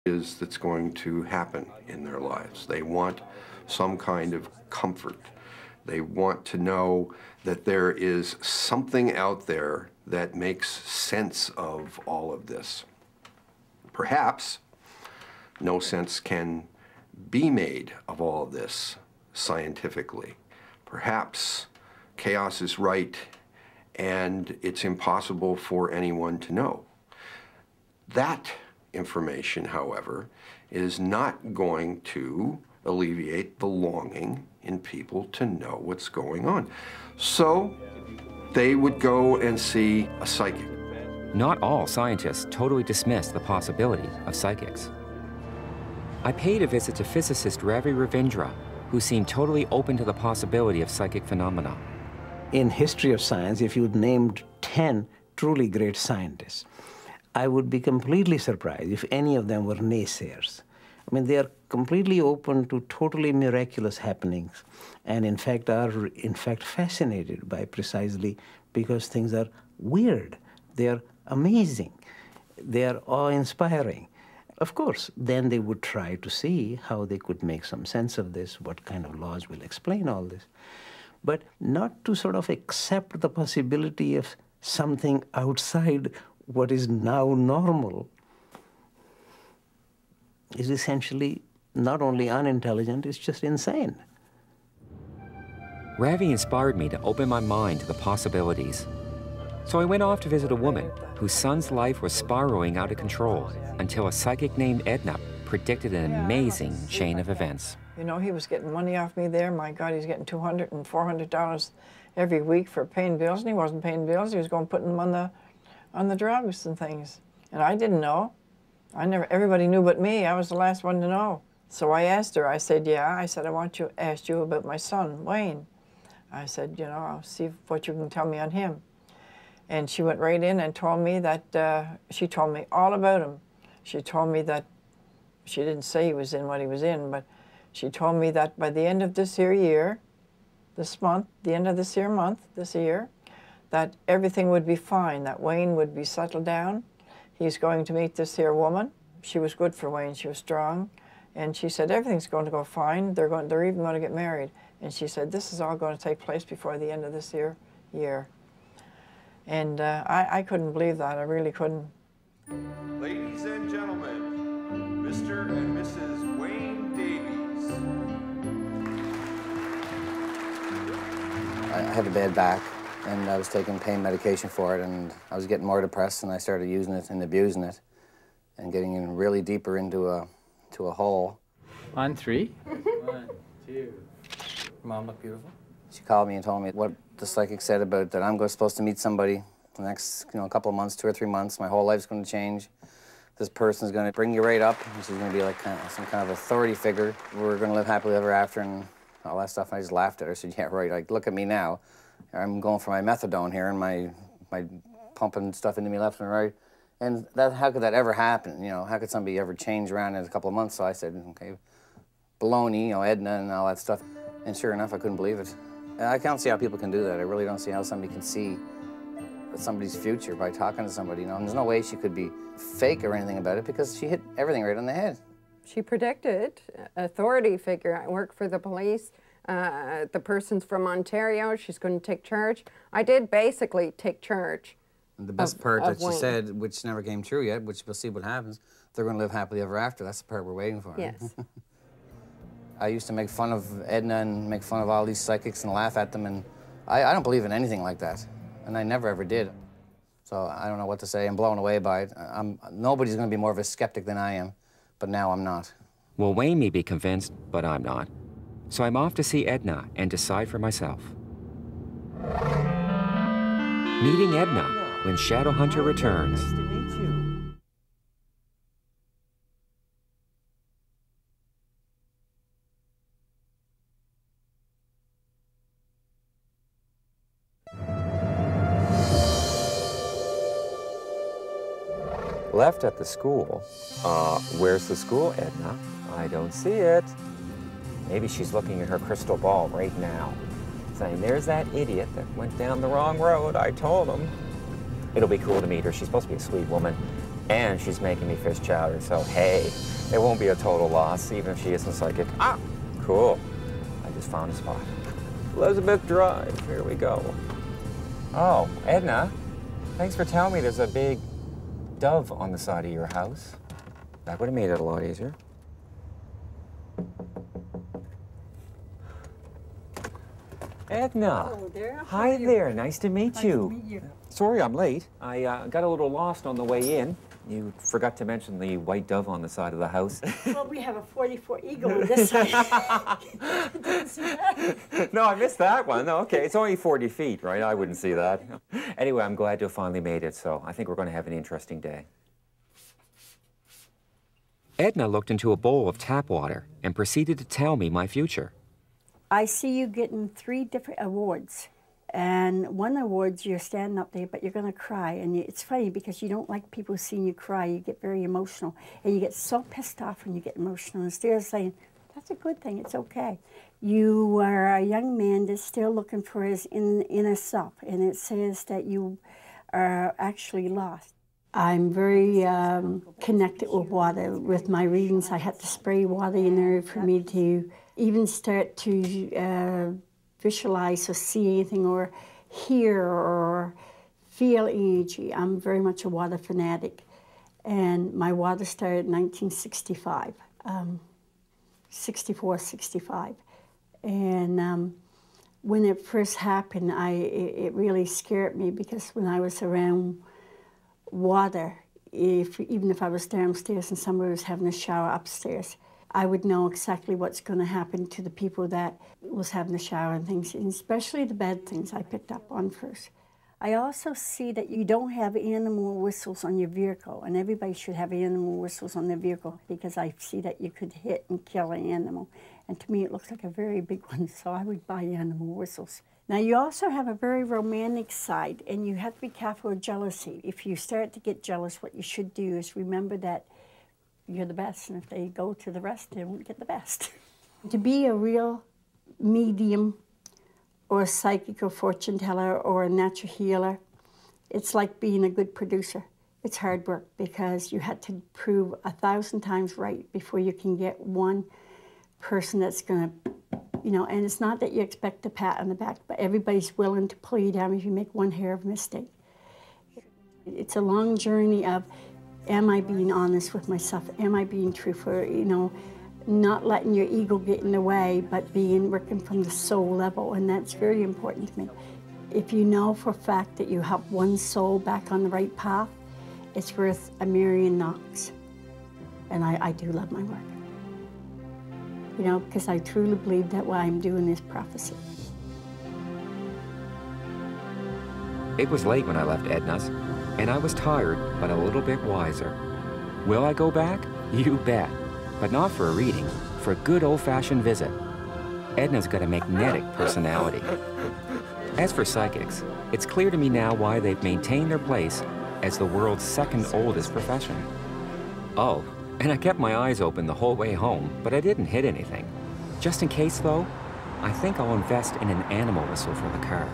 is that's going to happen in their lives. They want some kind of comfort. They want to know that there is something out there that makes sense of all of this. Perhaps no sense can be made of all of this scientifically. Perhaps chaos is right and it's impossible for anyone to know. That information, however, is not going to alleviate the longing in people to know what's going on. So they would go and see a psychic. Not all scientists totally dismiss the possibility of psychics. I paid a visit to physicist Ravi Ravindra, who seemed totally open to the possibility of psychic phenomena. In history of science, if you'd named 10 truly great scientists, I would be completely surprised if any of them were naysayers. I mean, they are completely open to totally miraculous happenings, and in fact are fascinated by precisely because things are weird, they are amazing, they are awe-inspiring. Of course, then they would try to see how they could make some sense of this, what kind of laws will explain all this. But not to sort of accept the possibility of something outside what is now normal is essentially not only unintelligent, it's just insane. Ravi inspired me to open my mind to the possibilities. So I went off to visit a woman whose son's life was spiraling out of control until a psychic named Edna predicted an amazing chain of events. You know, he was getting money off me there. My God, he's getting $200 and $400 every week for paying bills, and he wasn't paying bills. He was going putting them on the drugs and things. And I didn't know. Everybody knew but me. I was the last one to know. So I asked her, I said, yeah, I said, I want to ask you about my son, Wayne. I said, you know, I'll see what you can tell me on him. And she went right in and told me that, she told me all about him. She told me that, she didn't say he was in what he was in, but she told me that by the end of this year, this month, the end of this year, that everything would be fine, that Wayne would be settled down. He's going to meet this here woman. She was good for Wayne, she was strong. And she said, everything's going to go fine. They're even going to get married. And she said, this is all going to take place before the end of this year. And I couldn't believe that, I really couldn't. Ladies and gentlemen, Mr. and Mrs. Wayne Davies. I had a bad back, and I was taking pain medication for it, and I was getting more depressed, and I started using it and abusing it, and getting in really deeper into a hole. On three. 1, 2. Mom looked beautiful. She called me and told me what the psychic said about that I'm supposed to meet somebody the next, couple of months, 2 or 3 months. My whole life's going to change. This person's going to bring you right up. And she's going to be like some kind of authority figure. We're going to live happily ever after and all that stuff. And I just laughed at her. I said, yeah, right. Like, look at me now. I'm going for my methadone here and my pumping stuff into me left and right. And how could that ever happen? How could somebody ever change around in a couple of months? So I said, okay, baloney, Edna and all that stuff. And sure enough, I couldn't believe it. I can't see how people can do that. I really don't see how somebody can see somebody's future by talking to somebody. And there's no way she could be fake or anything about it because she hit everything right on the head. She predicted authority figure. I work for the police. The person's from Ontario. She's going to take charge. I did basically take charge. The best part that she said, which never came true yet, which we'll see what happens, they're going to live happily ever after. That's the part we're waiting for. Yes. I used to make fun of Edna and make fun of all these psychics and laugh at them, and I don't believe in anything like that, and I never ever did. So I don't know what to say. I'm blown away by it. Nobody's going to be more of a skeptic than I am, but now I'm not. Well, Wayne may be convinced, but I'm not. So I'm off to see Edna and decide for myself. Meeting Edna when Shadowhunter returns. Nice to meet you. Left at the school. Where's the school, Edna? I don't see it. Maybe she's looking at her crystal ball right now, saying, there's that idiot that went down the wrong road. I told him. It'll be cool to meet her. She's supposed to be a sweet woman. And she's making me fish chowder, so hey, it won't be a total loss, even if she isn't psychic. Ah, cool. I just found a spot. Elizabeth Drive, here we go. Oh, Edna, thanks for telling me there's a big dove on the side of your house. That would have made it a lot easier. Edna. Hello there. Hi there. Nice to meet Nice you. to meet you. Sorry I'm late. I got a little lost on the way in. You forgot to mention the white dove on the side of the house. Well, we have a 44 eagle on this side. Didn't see that? No, I missed that one. Okay, it's only 40 feet, right? I wouldn't see that. Anyway, I'm glad to have finally made it, so I think we're going to have an interesting day. Edna looked into a bowl of tap water and proceeded to tell me my future. I see you getting 3 different awards. And one award, you're standing up there, but you're going to cry. And it's funny because you don't like people seeing you cry. You get very emotional. And you get so pissed off when you get emotional. Instead of saying, that's a good thing, it's okay. You are a young man that's still looking for his inner self. And it says that you are actually lost. I'm very connected with water. With my readings, I had to spray water in there for me to even start to visualize or see anything or hear or feel energy. I'm very much a water fanatic. And my water started in 1965, 64, 65. And when it first happened, it really scared me because when I was around water, even if I was downstairs and somebody was having a shower upstairs, I would know exactly what's going to happen to the people that was having a shower and things, and especially the bad things I picked up on first. I also see that you don't have animal whistles on your vehicle, and everybody should have animal whistles on their vehicle because I see that you could hit and kill an animal. And to me, it looks like a very big one, so I would buy animal whistles. Now, you also have a very romantic side, and you have to be careful of jealousy. If you start to get jealous, what you should do is remember that you're the best, and if they go to the rest, they won't get the best. To be a real medium or a psychic or fortune teller or a natural healer, it's like being a good producer. It's hard work because you had to prove 1,000 times right before you can get one person that's going to, you know, and it's not that you expect a pat on the back, but everybody's willing to pull you down if you make one hair of a mistake. It's a long journey of, am I being honest with myself? Am I being truthful? You know, not letting your ego get in the way, but working from the soul level, and that's very important to me. If you know for a fact that you help one soul back on the right path, it's worth a million knocks. And I do love my work. You know, because I truly believe that what I'm doing is prophecy. It was late when I left Edna's, and I was tired, but a little bit wiser. Will I go back? You bet. But not for a reading, for a good old-fashioned visit. Edna's got a magnetic personality. As for psychics, it's clear to me now why they've maintained their place as the world's second oldest profession. Oh, and I kept my eyes open the whole way home, but I didn't hit anything. Just in case, though, I think I'll invest in an animal whistle for the car.